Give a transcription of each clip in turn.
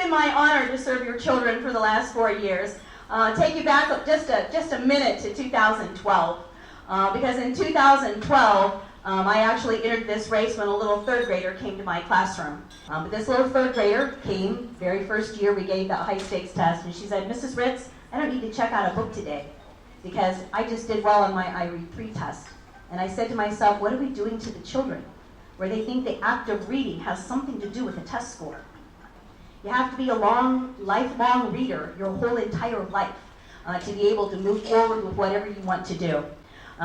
been my honor to serve your children for the last 4 years. Take you back just a minute to 2012, because in 2012, I actually entered this race when a little third grader came to my classroom. But this little third grader came, very first year we gave the high stakes test, and she said, Mrs. Ritz, I don't need to check out a book today because I just did well on my I Read 3 test. And I said to myself, what are we doing to the children where they think the act of reading has something to do with a test score? You have to be a lifelong reader your whole entire life to be able to move forward with whatever you want to do.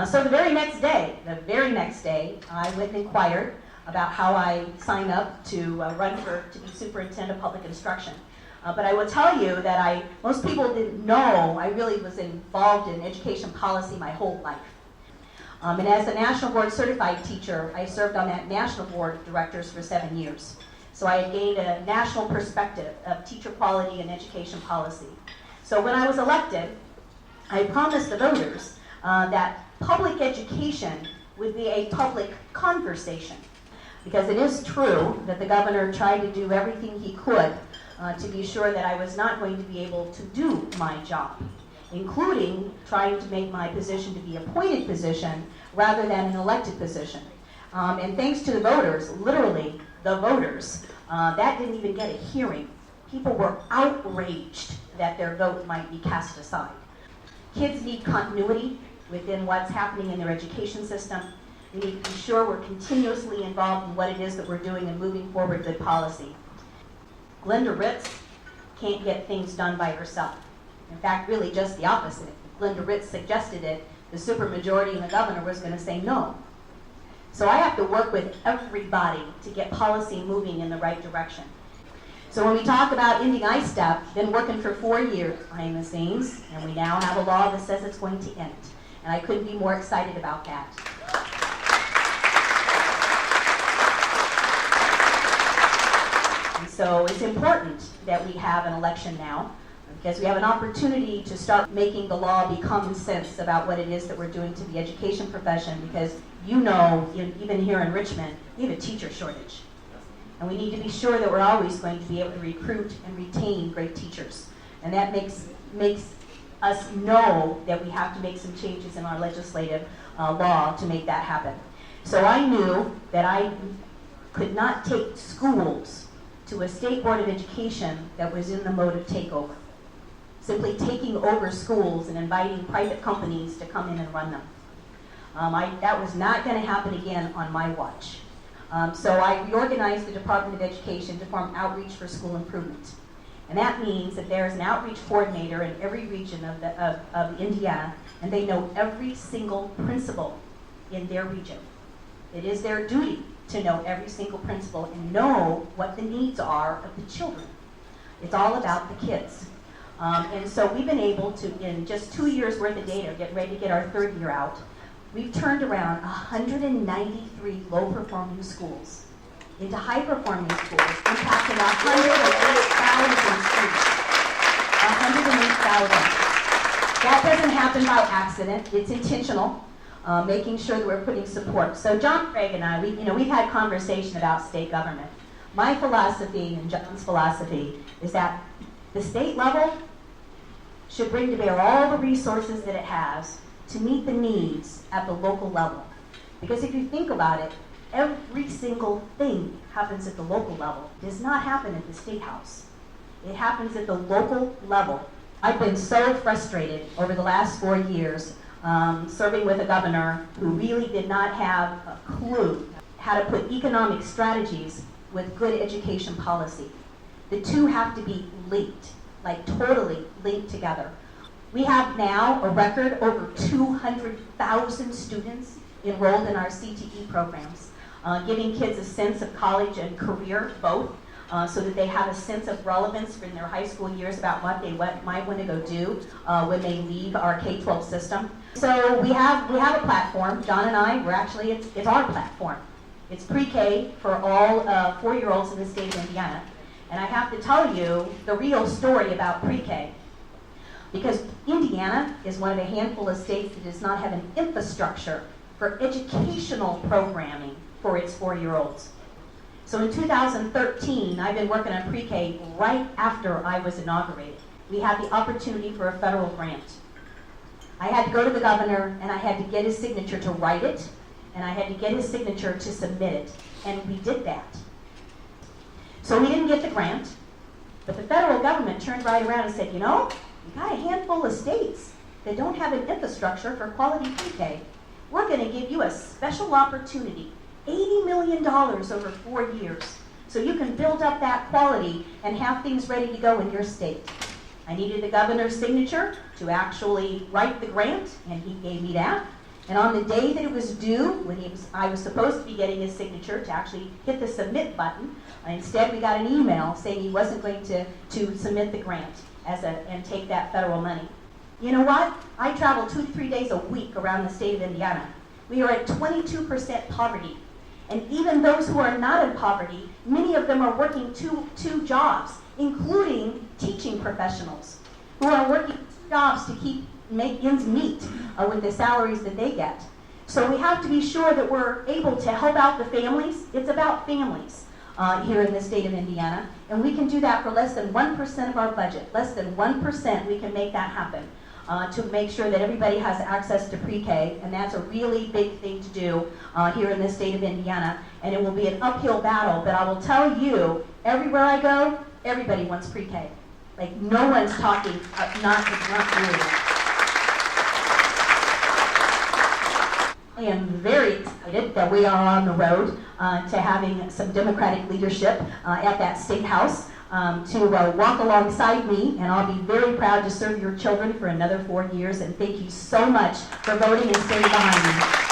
So the very next day, I went and inquired about how I sign up to run to be superintendent of public instruction. But I will tell you that most people didn't know I really was involved in education policy my whole life. And as a National Board Certified teacher, I served on that National Board of Directors for 7 years. So I had gained a national perspective of teacher quality and education policy. So when I was elected, I promised the voters that public education would be a public conversation. Because it is true that the governor tried to do everything he could to be sure that I was not going to be able to do my job, including trying to make my position to be an appointed position rather than an elected position. And thanks to the voters, literally the voters, that didn't even get a hearing. People were outraged that their vote might be cast aside. Kids need continuity within what's happening in their education system. We need to be sure we're continuously involved in what it is that we're doing and moving forward good policy. Glenda Ritz can't get things done by herself. In fact, really just the opposite. If Glenda Ritz suggested it, the supermajority and the governor was going to say no. So I have to work with everybody to get policy moving in the right direction. So when we talk about ending ISTEP, been working for 4 years behind the scenes, and we now have a law that says it's going to end. And I couldn't be more excited about that. And so it's important that we have an election now, because we have an opportunity to start making the law be common sense about what it is that we're doing to the education profession, because you know, even here in Richmond, we have a teacher shortage. And we need to be sure that we're always going to be able to recruit and retain great teachers. And that makes us know that we have to make some changes in our legislative law to make that happen. So I knew that I could not take schools to a state board of education that was in the mode of takeover. Simply taking over schools and inviting private companies to come in and run them. That was not going to happen again on my watch. So I reorganized the Department of Education to form Outreach for School Improvement. And that means that there's an outreach coordinator in every region of Indiana, and they know every single principal in their region. It is their duty to know every single principal and know what the needs are of the children. It's all about the kids. And so we've been able to, in just 2 years worth of data, get ready to get our 3rd year out, we've turned around 193 low-performing schools into high-performing schools, impacting 108,000 students. 108,000. That doesn't happen by accident. It's intentional, making sure that we're putting support. So John Craig and I, we've had conversation about state government. My philosophy and John's philosophy is that the state level should bring to bear all the resources that it has to meet the needs at the local level. Because if you think about it, every single thing happens at the local level. It does not happen at the State House. It happens at the local level. I've been so frustrated over the last 4 years serving with a governor who really did not have a clue how to put economic strategies with good education policy. The two have to be linked, like totally linked together. We have now a record over 200,000 students enrolled in our CTE programs, giving kids a sense of college and career both, so that they have a sense of relevance in their high school years about what they might want to go do when they leave our K-12 system. So we have a platform. John and I, it's our platform. It's pre-K for all 4-year-olds in the state of Indiana. And I have to tell you the real story about pre-K. Because Indiana is one of a handful of states that does not have an infrastructure for educational programming for its 4-year-olds. So in 2013, I've been working on pre-K right after I was inaugurated. We had the opportunity for a federal grant. I had to go to the governor and I had to get his signature to write it, and I had to get his signature to submit it, and we did that. So we didn't get the grant, but the federal government turned right around and said, you know, you got a handful of states that don't have an infrastructure for quality pre-K. We're going to give you a special opportunity, $80 million over 4 years, so you can build up that quality and have things ready to go in your state. I needed the governor's signature to actually write the grant, and he gave me that. And on the day that it was due, when I was supposed to be getting his signature to actually hit the submit button, instead we got an email saying he wasn't going to submit the grant and take that federal money. You know what? I travel 2 to 3 days a week around the state of Indiana. We are at 22% poverty. And even those who are not in poverty, many of them are working two jobs, including teaching professionals who are working 2 jobs to make ends meet with the salaries that they get. So we have to be sure that we're able to help out the families. It's about families here in the state of Indiana, and we can do that for less than 1% of our budget. Less than 1% we can make that happen to make sure that everybody has access to pre-K, and that's a really big thing to do here in the state of Indiana, and it will be an uphill battle, but I will tell you, everywhere I go, everybody wants pre-K. Like, no one's talking not really. I am very excited that we are on the road to having some Democratic leadership at that State House to walk alongside me, and I'll be very proud to serve your children for another 4 years, and thank you so much for voting and staying behind me.